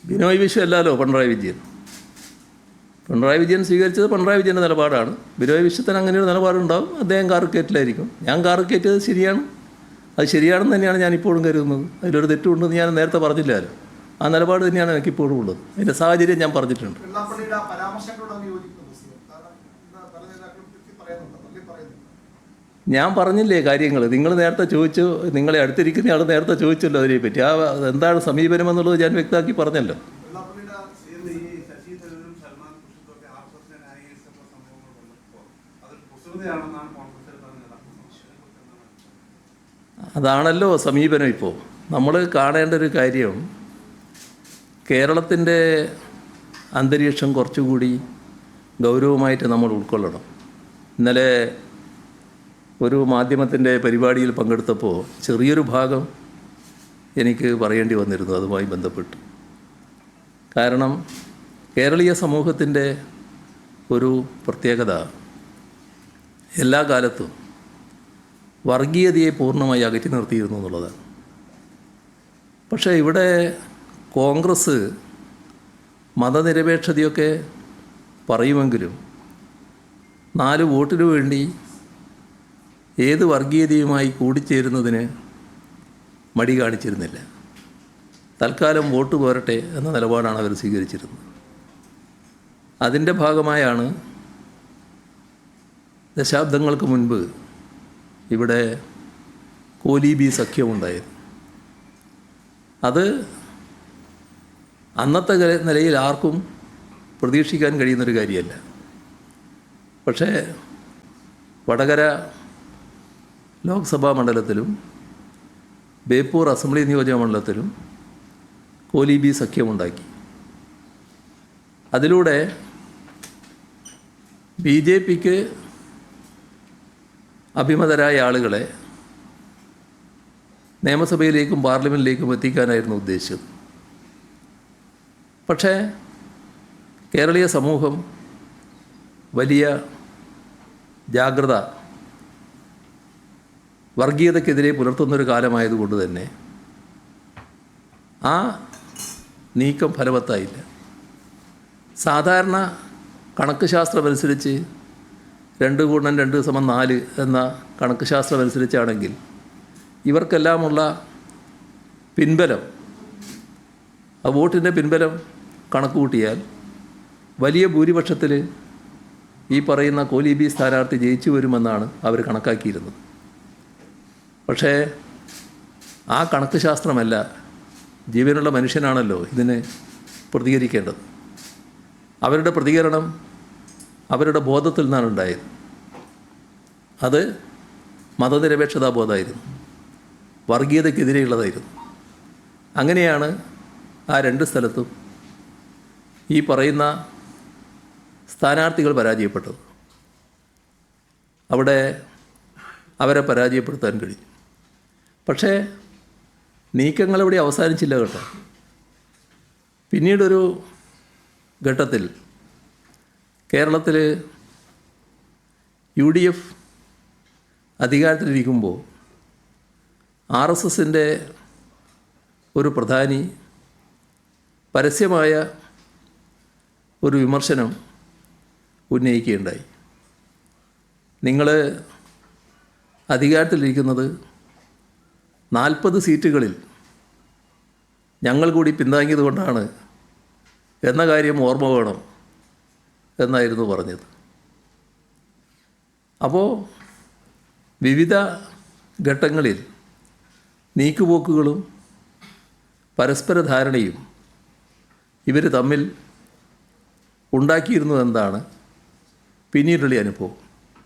ബിനോയ് വിശ്വം അല്ലല്ലോ പിണറായി വിജയൻ. പിണറായി വിജയൻ സ്വീകരിച്ചത് പിണറായി വിജയൻ്റെ നിലപാടാണ്. ബിനോയ് വിശ്വത്തിന് അങ്ങനെ ഒരു നിലപാടുണ്ടാവും. അദ്ദേഹം കാറുകയറ്റിലായിരിക്കും. ഞാൻ കാറുകയറ്റിയത് ശരിയാണ്, അത് ശരിയാണെന്ന് തന്നെയാണ് ഞാനിപ്പോഴും കരുതുന്നത്. അതിലൊരു തെറ്റുണ്ടെന്ന് ഞാൻ നേരത്തെ പറഞ്ഞില്ലല്ലോ. ആ നിലപാട് തന്നെയാണ് എനിക്കിപ്പോഴും ഉള്ളത്. അതിൻ്റെ സാഹചര്യം ഞാൻ പറഞ്ഞിട്ടുണ്ട്. ഞാൻ പറഞ്ഞില്ലേ കാര്യങ്ങൾ. നിങ്ങൾ നേരത്തെ ചോദിച്ചു, നിങ്ങളെ അടുത്തിരിക്കുന്ന ആൾ നേരത്തെ ചോദിച്ചല്ലോ അതിനെപ്പറ്റി. എന്താണ് സമീപനം എന്നുള്ളത് ഞാൻ വ്യക്തമാക്കി പറഞ്ഞല്ലോ. അതാണല്ലോ സമീപനം. ഇപ്പോൾ നമ്മൾ കാണേണ്ട ഒരു കാര്യം, കേരളത്തിൻ്റെ അന്തരീക്ഷം കുറച്ചുകൂടി ഗൗരവമായിട്ട് നമ്മൾ ഉൾക്കൊള്ളണം. ഇന്നലെ ഒരു മാധ്യമത്തിൻ്റെ പരിപാടിയിൽ പങ്കെടുത്തപ്പോൾ ചെറിയൊരു ഭാഗം എനിക്ക് പറയേണ്ടി വന്നിരുന്നു അതുമായി ബന്ധപ്പെട്ട്. കാരണം കേരളീയ സമൂഹത്തിൻ്റെ ഒരു പ്രത്യേകത എല്ലാ കാലത്തും വർഗീയതയെ പൂർണ്ണമായി അകറ്റി നിർത്തിയിരുന്നു എന്നുള്ളതാണ്. പക്ഷേ ഇവിടെ കോൺഗ്രസ് മതനിരപേക്ഷതയൊക്കെ പറയുമെങ്കിലും 4 വോട്ടിനു വേണ്ടി ഏത് വർഗീയതയുമായി കൂടിച്ചേരുന്നതിന് മടി കാണിച്ചിരുന്നില്ല. തൽക്കാലം വോട്ട് പോരട്ടെ എന്ന നിലപാടാണ് അവർ സ്വീകരിച്ചിരുന്നത്. അതിൻ്റെ ഭാഗമായാണ് ദശാബ്ദങ്ങൾക്ക് മുൻപ് ഇവിടെ കോലീബി സഖ്യമുണ്ടായത്. അത് അന്നത്തെ നിലയിൽ ആർക്കും പ്രതീക്ഷിക്കാൻ കഴിയുന്നൊരു കാര്യമല്ല. പക്ഷേ വടകര ലോക്സഭാ മണ്ഡലത്തിലും ബേപ്പൂർ അസംബ്ലി നിയോജക മണ്ഡലത്തിലും കോലീബി സഖ്യമുണ്ടാക്കി. അതിലൂടെ BJPക്ക് അഭിമതരായ ആളുകളെ നിയമസഭയിലേക്കും പാർലമെൻറ്റിലേക്കും എത്തിക്കാനായിരുന്നു ഉദ്ദേശിച്ചത്. പക്ഷേ കേരളീയ സമൂഹം വലിയ ജാഗ്രത വർഗീയതയ്ക്കെതിരെ പുലർത്തുന്നൊരു കാലമായതുകൊണ്ട് തന്നെ ആ നീക്കം ഫലവത്തായില്ല. സാധാരണ കണക്ക് ശാസ്ത്രമനുസരിച്ച് 2 × 2 = 4 എന്ന കണക്ക് ശാസ്ത്രമനുസരിച്ചാണെങ്കിൽ ഇവർക്കെല്ലാമുള്ള പിൻബലം, ആ വോട്ടിൻ്റെ പിൻബലം കണക്ക് കൂട്ടിയാൽ വലിയ ഭൂരിപക്ഷത്തിൽ ഈ പറയുന്ന കോലീബി സ്ഥാനാർത്ഥി ജയിച്ചു വരുമെന്നാണ് അവർ കണക്കാക്കിയിരുന്നത്. പക്ഷേ ആ കണക്ക് ശാസ്ത്രമല്ല, ജീവനുള്ള മനുഷ്യനാണല്ലോ ഇതിന് പ്രതികരിക്കേണ്ടത്. അവരുടെ പ്രതികരണം അവരുടെ ബോധത്തിൽ നിന്നാണ് ഉണ്ടായത്. അത് മതനിരപേക്ഷതാ ബോധമായിരുന്നു, വർഗീയതയ്ക്കെതിരെയുള്ളതായിരുന്നു. അങ്ങനെയാണ് ആ 2 സ്ഥലത്തും ഈ പറയുന്ന സ്ഥാനാർത്ഥികൾ പരാജയപ്പെട്ടത്. അവിടെ അവരെ പരാജയപ്പെടുത്താൻ കഴിഞ്ഞു. പക്ഷേ നീക്കങ്ങളിവിടെ അവസാനിച്ചില്ല കേട്ടോ. പിന്നീടൊരു ഘട്ടത്തിൽ കേരളത്തിൽ UDF അധികാരത്തിലിരിക്കുമ്പോൾ RSSൻ്റെ ഒരു പ്രധാനി പരസ്യമായ ഒരു വിമർശനം ഉന്നയിക്കുകയുണ്ടായി. നിങ്ങൾ അധികാരത്തിലിരിക്കുന്നത് 40 സീറ്റുകളിൽ ഞങ്ങൾ കൂടി പിന്താങ്ങിയത് കൊണ്ടാണ് എന്ന കാര്യം ഓർമ്മ വേണം എന്നായിരുന്നു പറഞ്ഞത്. അപ്പോൾ വിവിധ ഘട്ടങ്ങളിൽ നീക്കുപോക്കുകളും പരസ്പര ധാരണയും ഇവർ തമ്മിൽ ഉണ്ടാക്കിയിരുന്നു എന്നതാണ് പിന്നീടുള്ള അനുഭവം.